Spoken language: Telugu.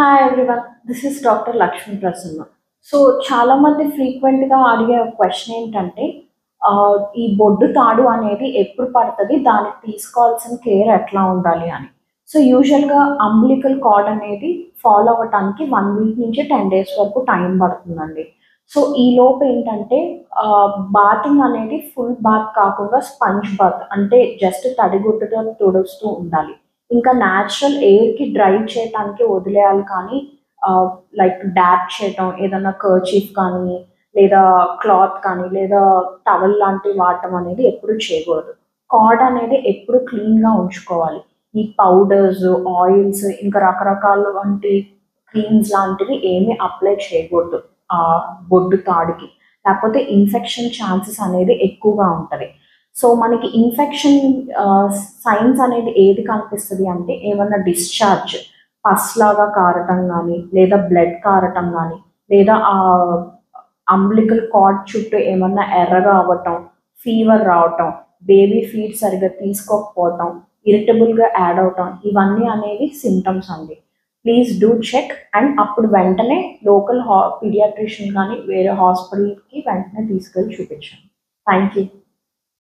Hi everyone, this is doctor Lakshmi Prasanna. So చాలా మంది ఫ్రీక్వెంట్గా అడిగే ఒక క్వశ్చన్ ఏంటంటే ఆ, ఈ బొడ్డు తాడు అనేది ఎప్పుడు పడుతుంది, దానికి తీసుకోవాల్సిన కేర్ ఎట్లా ఉండాలి అని. సో యూజువల్గా అంబ్లికల్ కార్డ్ అనేది ఫాలో అవ్వటానికి 1 వీక్ నుంచి 10 days వరకు టైం పడుతుందండి. సో ఈ లోపు ఏంటంటే బాతింగ్ అనేది ఫుల్ బాత్ కాకుండా స్పంజ్ బాత్, అంటే జస్ట్ తడిగుడ్డుతో తుడుస్తూ ఉండాలి. ఇంకా న్యాచురల్ ఎయిర్కి డ్రై చేయడానికి వదిలేయాలి, కానీ లైక్ డ్యాప్ చేయటం, ఏదన్నా కర్చీఫ్ కానీ లేదా క్లాత్ కానీ లేదా టవల్ లాంటివి వాడటం అనేది ఎప్పుడు చేయకూడదు. కార్డ్ అనేది ఎప్పుడు క్లీన్గా ఉంచుకోవాలి. ఈ పౌడర్స్, ఆయిల్స్, ఇంకా రకరకాల వంటి క్రీమ్స్ లాంటివి ఏమీ అప్లై చేయకూడదు ఆ బొడ్డు తాడుకి, లేకపోతే ఇన్ఫెక్షన్ ఛాన్సెస్ అనేది ఎక్కువగా ఉంటుంది. సో మనకి ఇన్ఫెక్షన్ సైన్స్ అనేది ఏది కనిపిస్తుంది అంటే, ఏమన్నా డిశ్చార్జ్, పస్ లాగా కారటం కానీ లేదా బ్లడ్ కారటం కానీ లేదా ఆ అంబ్లికల్ కార్డ్ చుట్టూ ఏమన్నా ఎర్రగా అవ్వటం, ఫీవర్ రావటం, బేబీ ఫీడ్ సరిగ్గా తీసుకోకపోవటం, ఇరిటబుల్గా యాడ్ అవటం, ఇవన్నీ అనేవి సిమ్టమ్స్ అండి. ప్లీజ్ డూ చెక్, అండ్ అప్పుడు వెంటనే లోకల్ పీడియాట్రిషియన్ కానీ వేరే హాస్పిటల్కి వెంటనే తీసుకెళ్ళి చూపించండి. Thank you.